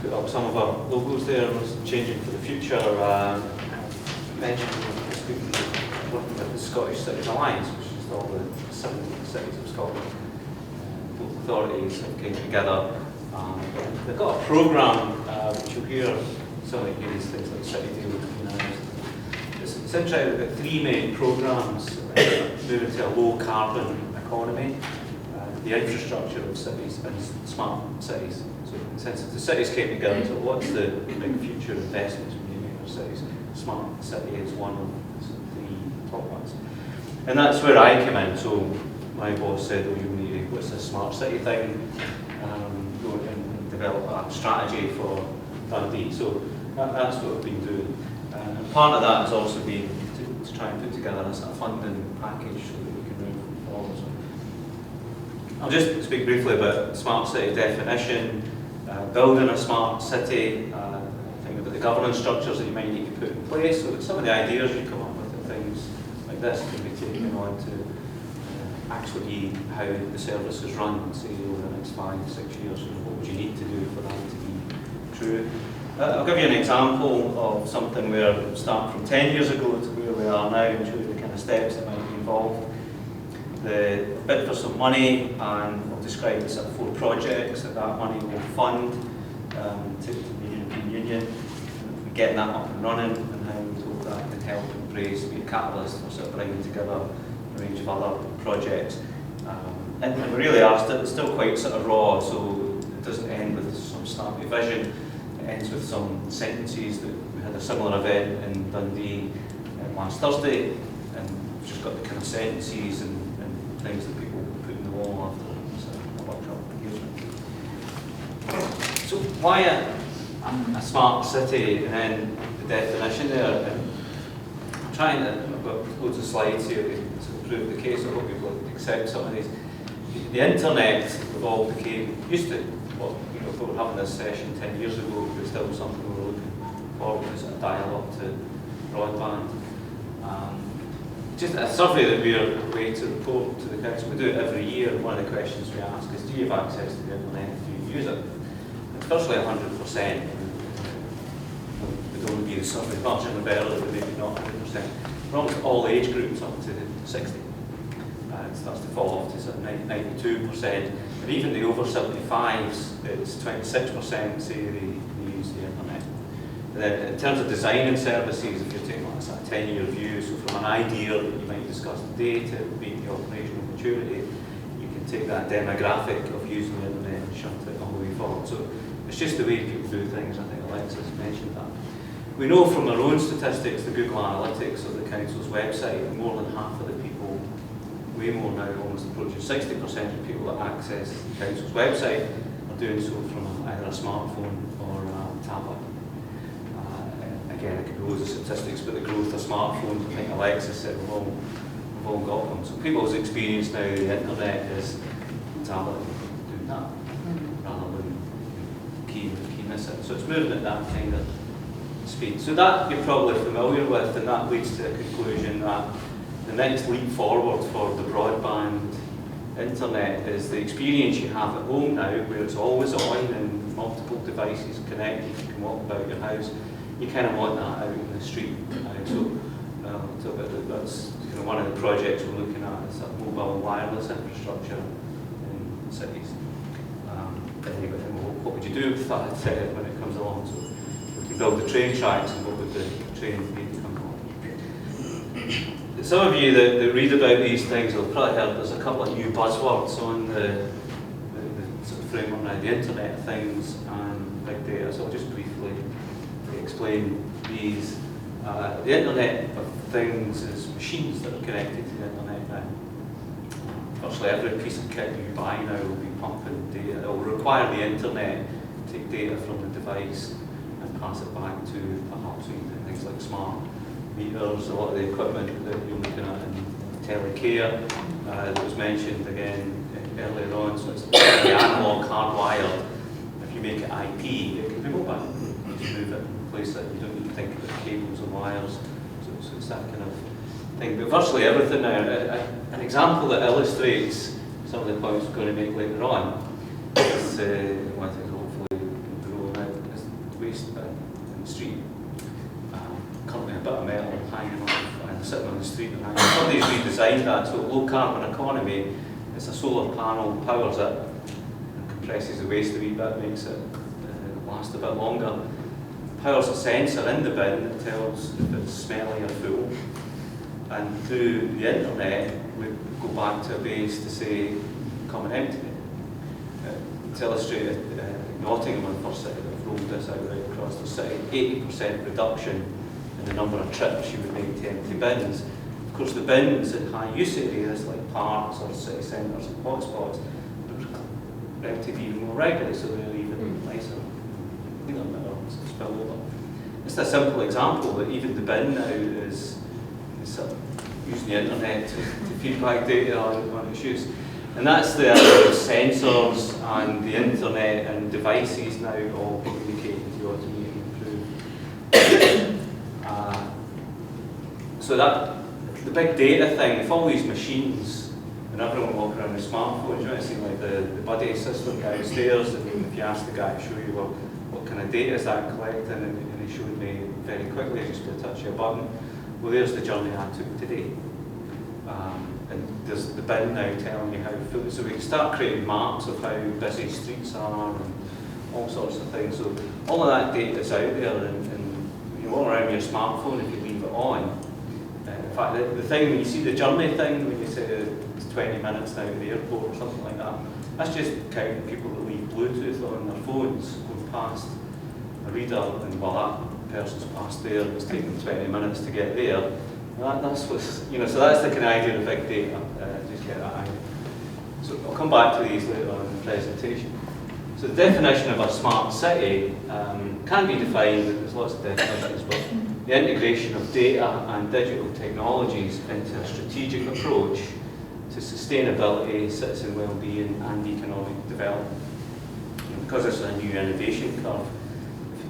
put up some of our logos there, changing for the future. Mentioned working with the Scottish Cities Alliance, which is all the 17 cities of Scotland. Local authorities have came together. They've got a programme, which you'll hear some of these things like City Deal with Communities. It's interesting, we've got three main programmes moving to a low carbon economy, the infrastructure of cities and smart cities. So in the sense that the cities came together, so what's the big future investments we need in our cities? Smart city is one of the three top ones. And that's where I came in. So my boss said, oh, you need, what's this smart city thing? Go and develop a strategy for Dundee. So that's what we've been doing. And part of that has also been to try and put together a sort of funding package so that we can move forward. So I'll just speak briefly about smart city definition, building a smart city, think about the governance structures that you might need to put in place, so that some of the ideas you come up with and things like this can be taken on to actually how the service is run, say over the next 5-6 years. What would you need to do for that to be true? I'll give you an example of something where we start from 10 years ago to where we are now and show you the kind of steps that might be involved. The bid for some money, and we'll describe the sort of 4 projects that money will fund to the European Union. And getting that up and running, and how we hope that can help and praise, be a catalyst for sort of bringing together a range of other projects. And we really asked it, it's still quite sort of raw, so it doesn't end with some snappy vision. It ends with some sentences. That we had a similar event in Dundee last Thursday, and we've just got the kind of sentences and things that people put in the wall after a workshop engagement. So why a smart city, and then the definition there. And I'm trying to, I've got loads of slides here to prove the case. I hope people accept some of these. The internet of all became used to, well, you know, if we were having this session 10 years ago, it was still something we were looking forward to, sort of dial-up to broadband. Just a survey that we are way to report to the council. We do it every year. One of the questions we ask is, do you have access to the internet? Do you use it? It's virtually 100%. We don't be the survey much in the better, but maybe not 100%. For almost all age groups up to 60. It starts to fall off to sort of 92%. And even the over 75s, it's 26% say they use the internet. And then in terms of designing services, if you're taking like a 10-year view, so from an idea that you might discuss today to meet the operational maturity, you can take that demographic of using the internet and shunt it all the way forward. So it's just the way people do things. I think Alexis mentioned that. We know from our own statistics, the Google Analytics of the council's website, more than half of the people, way more now, almost approaching 60% of people that access the council's website are doing so from either a smartphone or a tablet. Again, it could be loads of statistics, but the growth of smartphones, I think Alexis said, we've all got them. So people's experience now of the internet is tablet doing that, rather than keyness it. So it's moving at that kind of speed. So that you're probably familiar with, and that leads to a conclusion that the next leap forward for the broadband internet is the experience you have at home now, where it's always on and multiple devices connected, you can walk about your house. You kind of want that out in the street. So that's kind of one of the projects we're looking at, is that mobile wireless infrastructure in cities. Anyway, what would you do with that when it comes along? So we can build the train tracks, and what would the train need to come on? Some of you that read about these things will probably heard there's a couple of new buzzwords on the sort of framework now, the Internet of Things and big data. So I'll just briefly explain these. The Internet of Things is machines that are connected to the Internet now. Virtually every piece of kit you buy now will be pumping data. It will require the Internet to take data from the device and pass it back to a hub. So you do things like smart meters, a lot of the equipment that you're looking at in telecare that was mentioned again earlier on. So it's the analog hardwired. If you make it IP, it can be mobile. You just move it and place it. You don't need to think about cables and wires. So it's that kind of thing. But virtually everything now. An example that illustrates some of the points we're going to make later on is, one thing hopefully we'll roll out, is waste bin in the street. Currently a bit of metal hanging off and sitting on the street. And somebody's redesigned that, so low carbon economy. It's a solar panel, powers it, and compresses the waste a wee bit, makes it last a bit longer. Powers a sensor in the bin that tells if it's smelly or full. And through the internet, we go back to a base to say, come and empty it. To illustrate it, Nottingham on the first city that have rolled this out right across the city, 80% reduction in the number of trips you would make to empty bins. Of course, the bins in high use areas like parks or city centres and hotspots are emptied even more regularly, so they're even nicer, cleaner, better spill over. It's a simple example that even the bin now is using the internet to feed back data on its use. And that's the idea of sensors and the internet and devices now all communicating to automate and improve. So that the big data thing, if all these machines and everyone walking around with smartphones, you might see like the buddy system downstairs, and if you ask the guy to show you what kind of data is that collecting, and he showed me very quickly just with a touch of a button. Well, there's the journey I took today. And there's the bin now telling you how full, so we can start creating maps of how busy streets are and all sorts of things. So all of that data is out there, and you walk around with your smartphone if you leave it on. In fact, the thing, when you see the journey thing, when you say it's 20 minutes now to the airport or something like that, that's just counting people that leave Bluetooth on their phones going past a reader, and while that person's passed there, it's taking 20 minutes to get there. That's what's, so that's the kind of idea of big data, just get that idea. So I'll come back to these later on in the presentation. So the definition of a smart city can be defined, there's lots of definitions, but the integration of data and digital technologies into a strategic approach to sustainability, citizen well-being and economic development. Because it's a new innovation curve,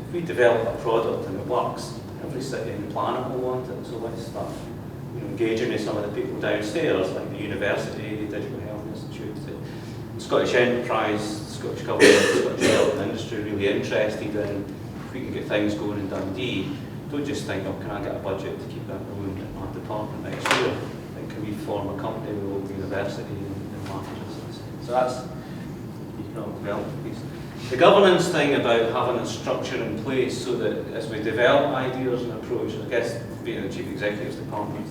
if we develop a product and it works, every city on the planet will want it, so let's start engaging with some of the people downstairs, like the university, the Digital Health Institute, the Scottish Enterprise, the Scottish Government, the Scottish Development Industry, really interested in if we can get things going in Dundee. Don't just think, oh, can I get a budget to keep that going in my department next year? Then can we form a company with a local university and market? So that's the economic development piece. The governance thing about having a structure in place so that as we develop ideas and approaches, I guess being the Chief Executive's department,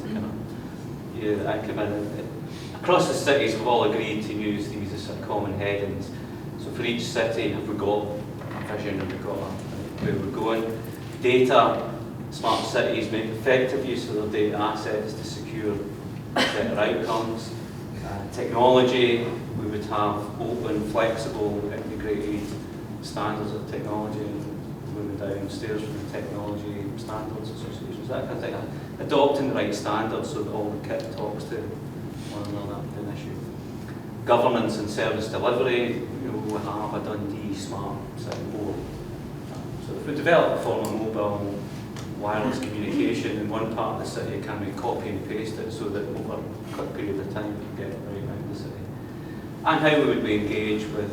I come in. Across the cities we've all agreed to use these as sort of common headings. So for each city, have we got a vision, have we got where we're going? Data, smart cities make effective use of their data assets to secure better outcomes. Technology, we would have open, flexible, integrated standards of technology, moving downstairs from the Technology Standards Associations, that kind of thing. Adopting the right standards so that all the kit talks to one another, an issue. Governance and service delivery, we have a Dundee Smart City Board. So if we develop a form of mobile wireless communication in one part of the city, can we copy and paste it so that over a quick period of time we can get it right around the city? And how would we engage with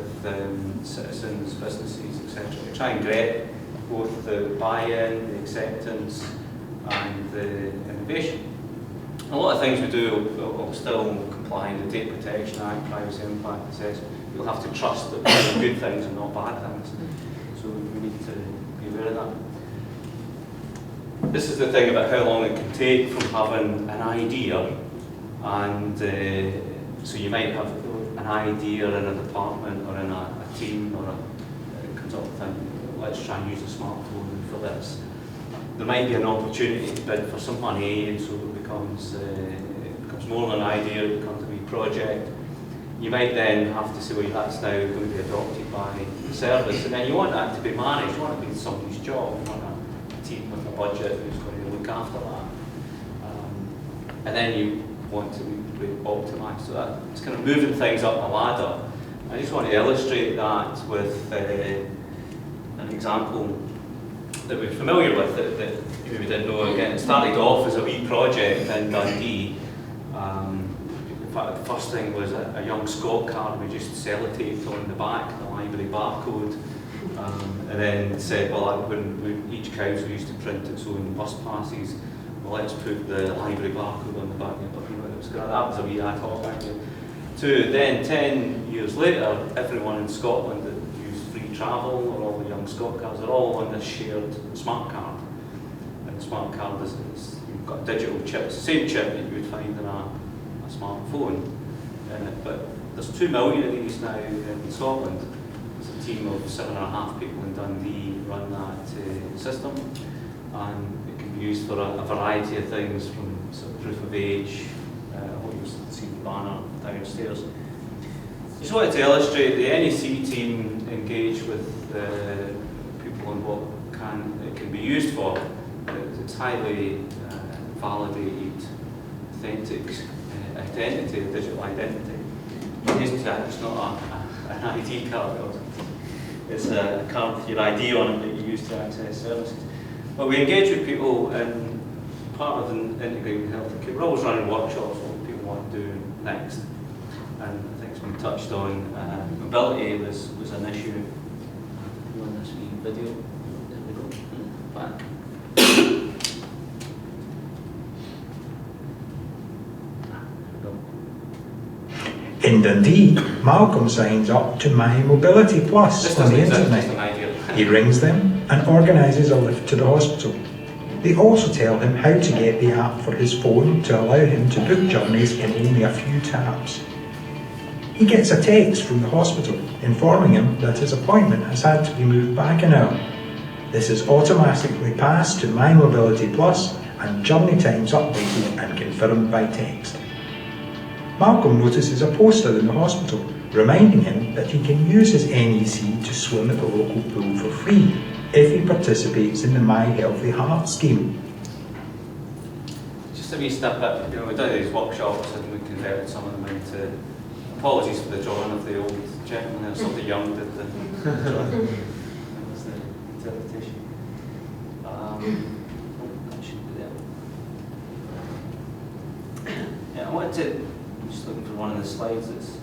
citizens, businesses, etc. We try and get both the buy-in, the acceptance, and the innovation. A lot of things we do will still comply in the Data Protection Act, Privacy Impact Assessment. You'll have to trust that we're doing good things and not bad things. So we need to be aware of that. This is the thing about how long it can take from having an idea, and so you might have an idea in a department or in a team or a consultant, let's try and use a smartphone for this. There might be an opportunity to bid for some money, and so it becomes more than an idea, it becomes a wee project. You might then have to say, well, that's now going to be adopted by the service, and then you want that to be managed, you want it to be somebody's job, you want a team with a budget who's going to look after that. And then you want to be optimised, so that's kind of moving things up the ladder. I just want to illustrate that with an example that we're familiar with, that maybe we didn't know. Again, it started off as a wee project in Dundee. In fact, the first thing was a young Scot card we just sellotaped on the back, the library barcode, And then said, well, when each council used to print its own bus passes, well, let's put the library barcode on the back of it. That was a wee ad hoc back then. Then 10 years later, everyone in Scotland that used free travel, or all the young Scot cards, are all on this shared smart card. And the smart card is you've got digital chips, the same chip that you would find in a smartphone in it. But there's 2 million of these now in Scotland. There's a team of 7.5 people in Dundee run that system, and it can be used for a variety of things, from sort of proof of age. You'll see the banner downstairs. Just wanted to illustrate the NEC team engage with people on what it can be used for. It's highly validated, authentic identity, digital identity. It's not an ID card. It's a card with your ID on it that you use to access services. But we engage with people, and part of an integrated healthcare, we're always running workshops on what people want to do next. And I think it's been touched on. Mobility was an issue. You want this wee video? There we go. Back. In Dundee, Malcolm signs up to My Mobility Plus on the internet. He rings them and organises a lift to the hospital. They also tell him how to get the app for his phone to allow him to book journeys in only a few taps. He gets a text from the hospital informing him that his appointment has had to be moved back an hour. This is automatically passed to My Mobility Plus, and journey times updated and confirmed by text. Malcolm notices a poster in the hospital reminding him that he can use his NEC to swim at the local pool for free if he participates in the My Healthy Heart scheme. Just a wee snippet, we've done these workshops and we converted some of them into, apologies for the drawing of the old gentleman there, somebody young did the drawing. That was the interpretation. That should be there. Yeah, I wanted to, I'm just looking for one of the slides that's,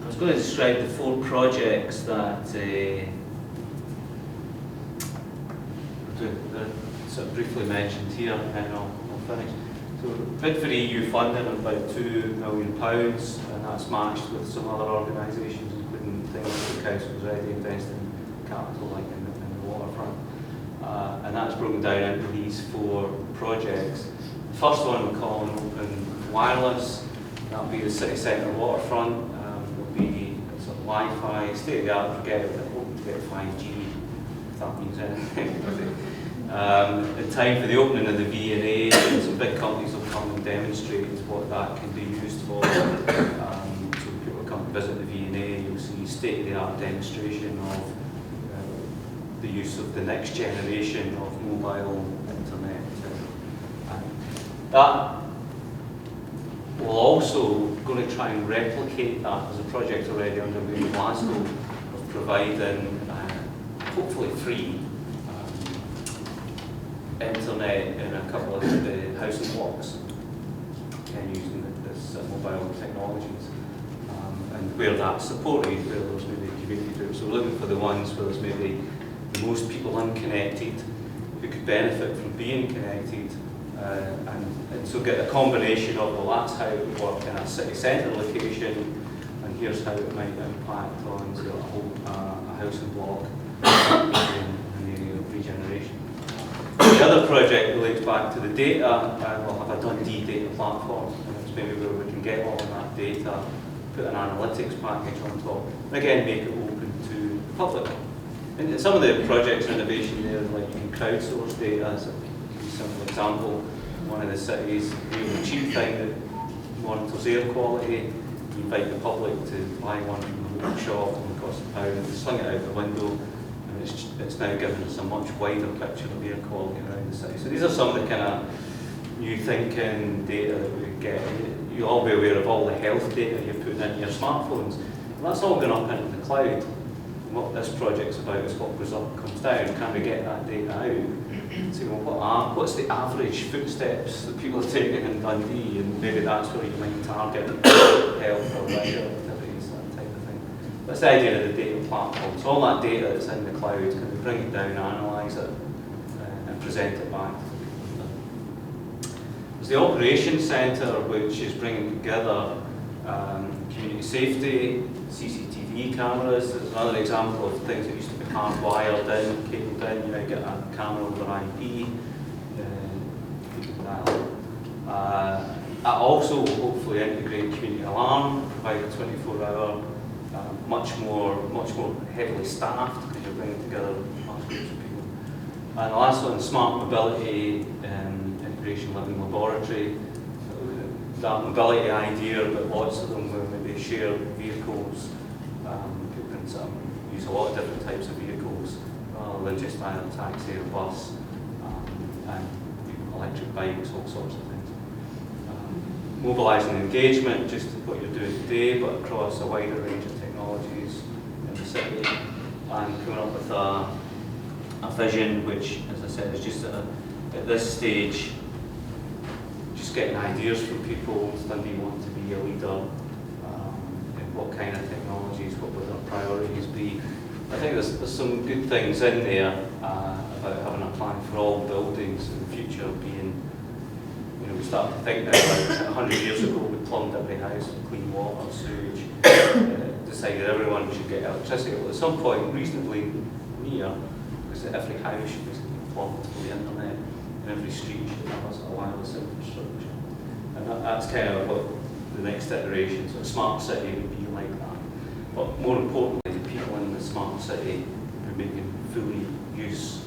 I was going to describe the 4 projects that sort of briefly mentioned here, and then I'll finish. So bid for EU funding of about £2 million, and that's matched with some other organisations, including things that the council's already invested in capital, like in the waterfront. And that's broken down into these 4 projects. The first one we're calling Open Wireless. That'll be the city centre waterfront. There'll be sort of Wi-Fi, state-of-the-art, forget it, hoping to get 5G, if that means anything. In time for the opening of the V&A, some big companies will come and demonstrate what that can be used for. So people come to visit the V&A, you'll see state-of-the-art demonstration of the use of the next generation of mobile internet. That will also going to try and replicate that as a project already underway in Glasgow of providing hopefully free internet in a couple of the housing blocks using this mobile technologies. And where that's supported, where there's maybe community groups. So we're looking for the ones where there's maybe the most people unconnected who could benefit from being connected, and so get a combination of, well, that's how it would work in a city centre location, and here's how it might impact on a housing block in the area of regeneration. The other project relates back to the data, and we'll have a Dundee data platform, and it's maybe where we can get all of that data, put an analytics package on top, and again make it open to the public. And some of the projects innovation there, like you can crowdsource data, as a simple example. One of the cities, a cheap thing that monitors air quality. You invite the public to buy one from the local shop, and it costs £1, and sling it out the window, and it's now given us a much wider picture of air quality around the city. So these are some of the kind of new thinking data that we get. You'll all be aware of all the health data you're putting into your smartphones. And that's all going up into the cloud. And what this project's about is what goes up comes down. Can we get that data out? So, well, what's the average footsteps that people are taking in Dundee? And maybe that's where you might target health or leisure. That's the idea of the data platform. So all that data that's in the cloud, can we bring it down, analyse it, and present it back to the people? There's the operations centre, which is bringing together community safety, CCTV cameras. There's another example of things that used to be hardwired in, cabled in. You now get a camera over IP. That also will hopefully integrate community alarm, provide a 24-hour, much more heavily staffed, because you're bringing together large groups of people. And the last one, smart mobility, integration living laboratory. That mobility idea, but lots of them where maybe shared vehicles. People can use a lot of different types of vehicles rather than just either a taxi or bus, and electric bikes, all sorts of things. Mobilising engagement, just what you're doing today, but across a wider range of technologies in the city, and coming up with a vision which, as I said, is just at this stage, just getting ideas from people. Does Dundee want to be a leader? In what kind of technologies? What would our priorities be? I think there's some good things in there about having a plan for all buildings in the future being, we started to think that about 100 years ago we plumbed every house with clean water, sewage, decided everyone should get electricity. Well, at some point, reasonably near, because every house should be plumbed for the internet, and every street should have a wireless infrastructure. And that's kind of what the next iteration, so a smart city would be like that. But more importantly, the people in the smart city would be making fully use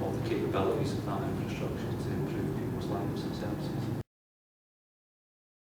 of the capabilities of that infrastructure to improve people's lives and services.